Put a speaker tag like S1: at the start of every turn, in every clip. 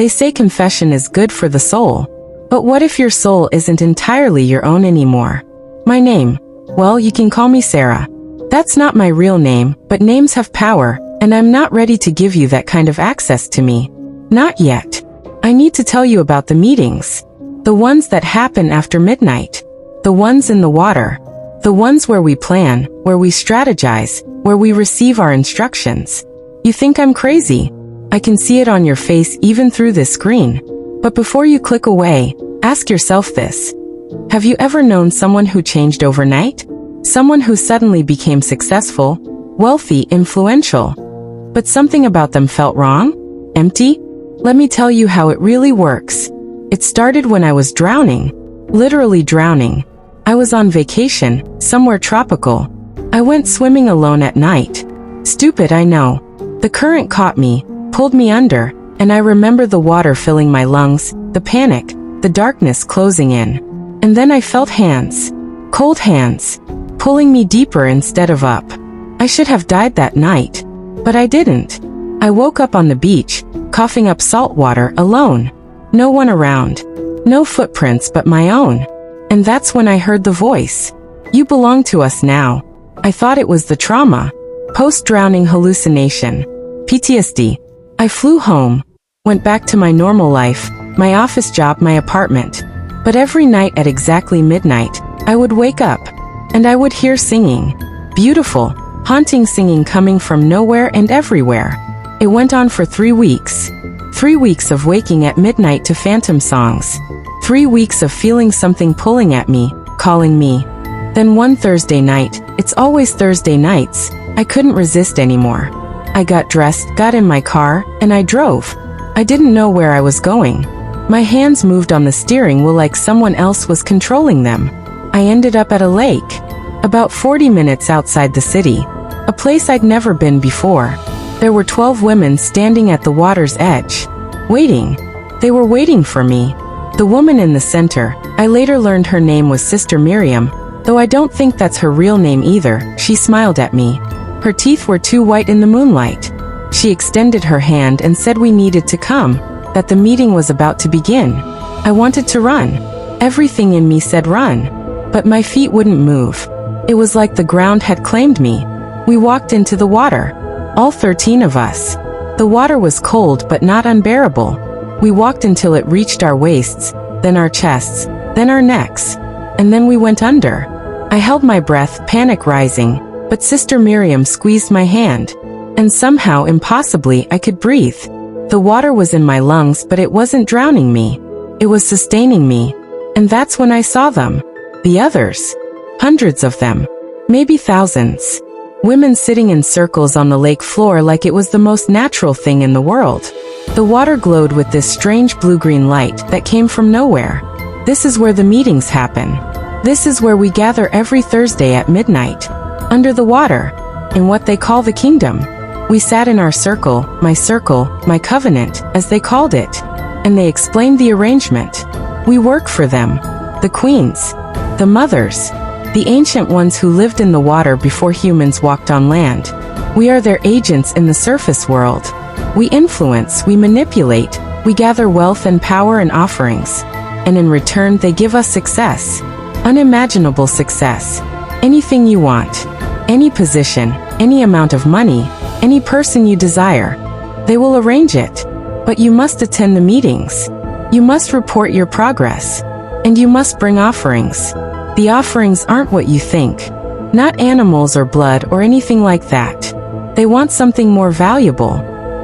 S1: They say confession is good for the soul. But what if your soul isn't entirely your own anymore? My name? Well, you can call me Sarah. That's not my real name, but names have power, and I'm not ready to give you that kind of access to me. Not yet. I need to tell you about the meetings. The ones that happen after midnight. The ones in the water. The ones where we plan, where we strategize, where we receive our instructions. You think I'm crazy? I can see it on your face even through this screen. But before you click away, ask yourself this. Have you ever known someone who changed overnight? Someone who suddenly became successful, wealthy, influential. But something about them felt wrong? Empty? Let me tell you how it really works. It started when I was drowning. Literally drowning. I was on vacation, somewhere tropical. I went swimming alone at night. Stupid, I know. The current caught me, pulled me under, and I remember the water filling my lungs, the panic, the darkness closing in. And then I felt hands. Cold hands. Pulling me deeper instead of up. I should have died that night. But I didn't. I woke up on the beach, coughing up salt water, alone. No one around. No footprints but my own. And that's when I heard the voice. You belong to us now. I thought it was the trauma. Post-drowning hallucination. PTSD. I flew home. Went back to my normal life, my office job, my apartment. But every night at exactly midnight, I would wake up. And I would hear singing. Beautiful, haunting singing coming from nowhere and everywhere. It went on for 3 weeks. 3 weeks of waking at midnight to phantom songs. 3 weeks of feeling something pulling at me, calling me. Then one Thursday night, it's always Thursday nights, I couldn't resist anymore. I got dressed, got in my car, and I drove. I didn't know where I was going. My hands moved on the steering wheel like someone else was controlling them. I ended up at a lake. About 40 minutes outside the city. A place I'd never been before. There were 12 women standing at the water's edge. Waiting. They were waiting for me. The woman in the center, I later learned her name was Sister Miriam, though I don't think that's her real name either. She smiled at me. Her teeth were too white in the moonlight. She extended her hand and said we needed to come, that the meeting was about to begin. I wanted to run. Everything in me said run. But my feet wouldn't move. It was like the ground had claimed me. We walked into the water. All 13 of us. The water was cold but not unbearable. We walked until it reached our waists, then our chests, then our necks. And then we went under. I held my breath, panic rising, but Sister Miriam squeezed my hand. And somehow, impossibly, I could breathe. The water was in my lungs, but it wasn't drowning me. It was sustaining me. And that's when I saw them. The others. Hundreds of them. Maybe thousands. Women sitting in circles on the lake floor like it was the most natural thing in the world. The water glowed with this strange blue-green light that came from nowhere. This is where the meetings happen. This is where we gather every Thursday at midnight. Under the water. In what they call the kingdom. We sat in our circle, my covenant, as they called it. And they explained the arrangement. We work for them. The queens. The mothers. The ancient ones who lived in the water before humans walked on land. We are their agents in the surface world. We influence, we manipulate, we gather wealth and power and offerings. And in return they give us success. Unimaginable success. Anything you want. Any position, any amount of money, any person you desire. They will arrange it. But you must attend the meetings. You must report your progress. And you must bring offerings. The offerings aren't what you think. Not animals or blood or anything like that. They want something more valuable.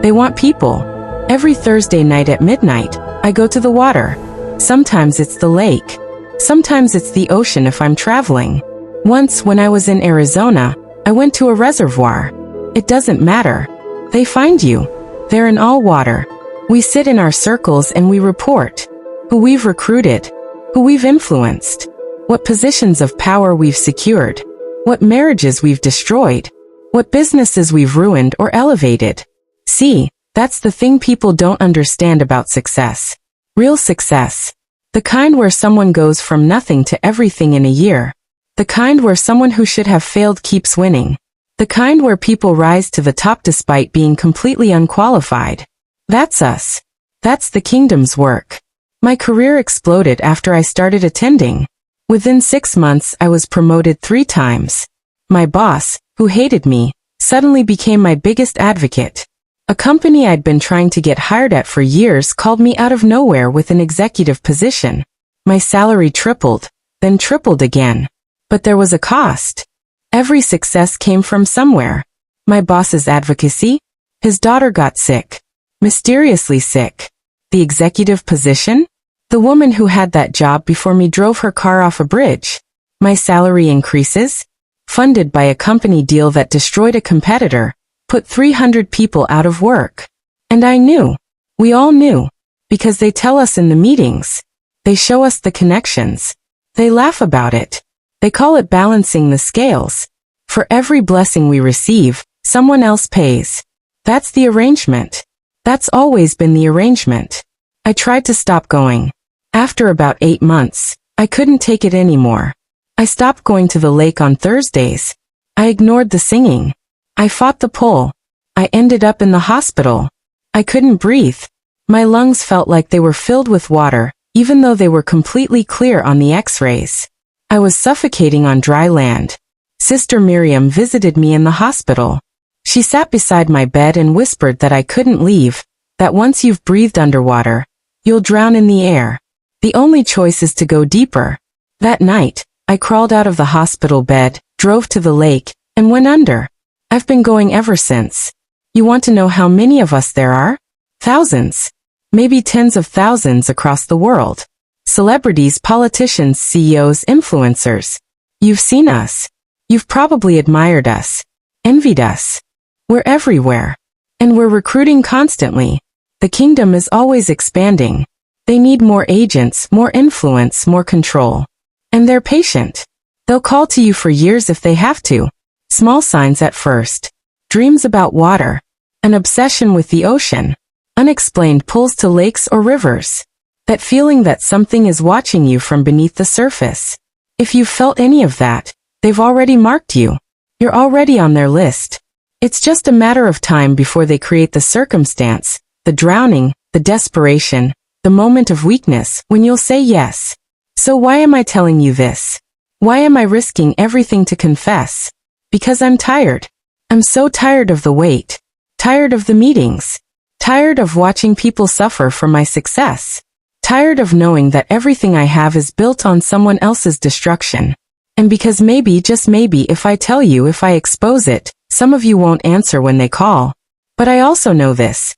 S1: They want people. Every Thursday night at midnight, I go to the water. Sometimes it's the lake. Sometimes it's the ocean if I'm traveling. Once, when I was in Arizona, I went to a reservoir. It doesn't matter. They find you. They're in all water. We sit in our circles and we report. Who we've recruited. Who we've influenced. What positions of power we've secured. What marriages we've destroyed. What businesses we've ruined or elevated. See, that's the thing people don't understand about success. Real success. The kind where someone goes from nothing to everything in a year. The kind where someone who should have failed keeps winning. The kind where people rise to the top despite being completely unqualified. That's us. That's the kingdom's work. My career exploded after I started attending. Within 6 months, I was promoted 3 times. My boss, who hated me, suddenly became my biggest advocate. A company I'd been trying to get hired at for years called me out of nowhere with an executive position. My salary tripled, then tripled again. But there was a cost. Every success came from somewhere. My boss's advocacy? His daughter got sick. Mysteriously sick. The executive position? The woman who had that job before me drove her car off a bridge. My salary increases? Funded by a company deal that destroyed a competitor, put 300 people out of work. And I knew. We all knew. Because they tell us in the meetings. They show us the connections. They laugh about it. They call it balancing the scales. For every blessing we receive, someone else pays. That's the arrangement. That's always been the arrangement. I tried to stop going. After about 8 months, I couldn't take it anymore. I stopped going to the lake on Thursdays. I ignored the singing. I fought the pull. I ended up in the hospital. I couldn't breathe. My lungs felt like they were filled with water, even though they were completely clear on the X-rays. I was suffocating on dry land. Sister Miriam visited me in the hospital. She sat beside my bed and whispered that I couldn't leave, that once you've breathed underwater, you'll drown in the air. The only choice is to go deeper. That night, I crawled out of the hospital bed, drove to the lake, and went under. I've been going ever since. You want to know how many of us there are? Thousands. Maybe tens of thousands across the world. Celebrities, politicians, CEOs, influencers. You've seen us. You've probably admired us. Envied us. We're everywhere. And we're recruiting constantly. The kingdom is always expanding. They need more agents, more influence, more control. And they're patient. They'll call to you for years if they have to. Small signs at first. Dreams about water. An obsession with the ocean. Unexplained pulls to lakes or rivers. That feeling that something is watching you from beneath the surface. If you've felt any of that, they've already marked you. You're already on their list. It's just a matter of time before they create the circumstance, the drowning, the desperation, the moment of weakness when you'll say yes. So why am I telling you this? Why am I risking everything to confess? Because I'm tired. I'm so tired of the wait. Tired of the meetings. Tired of watching people suffer for my success. Tired of knowing that everything I have is built on someone else's destruction. And because maybe, just maybe, if I tell you, if I expose it, some of you won't answer when they call. But I also know this.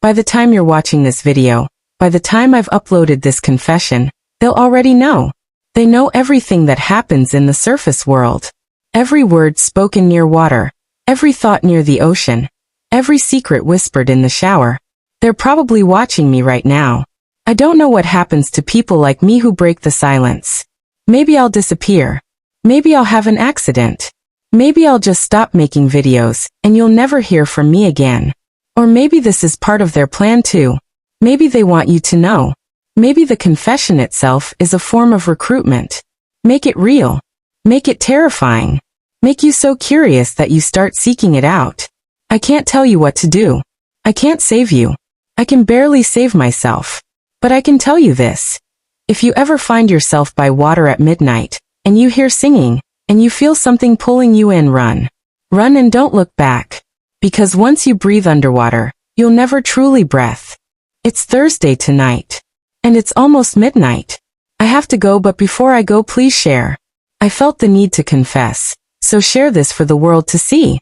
S1: By the time you're watching this video, by the time I've uploaded this confession, they'll already know. They know everything that happens in the surface world. Every word spoken near water. Every thought near the ocean. Every secret whispered in the shower. They're probably watching me right now. I don't know what happens to people like me who break the silence. Maybe I'll disappear. Maybe I'll have an accident. Maybe I'll just stop making videos, and you'll never hear from me again. Or maybe this is part of their plan too. Maybe they want you to know. Maybe the confession itself is a form of recruitment. Make it real. Make it terrifying. Make you so curious that you start seeking it out. I can't tell you what to do. I can't save you. I can barely save myself. But I can tell you this. If you ever find yourself by water at midnight, and you hear singing, and you feel something pulling you in, run. Run and don't look back. Because once you breathe underwater, you'll never truly breath. It's Thursday tonight. And it's almost midnight. I have to go, but before I go, please share. I felt the need to confess. So share this for the world to see.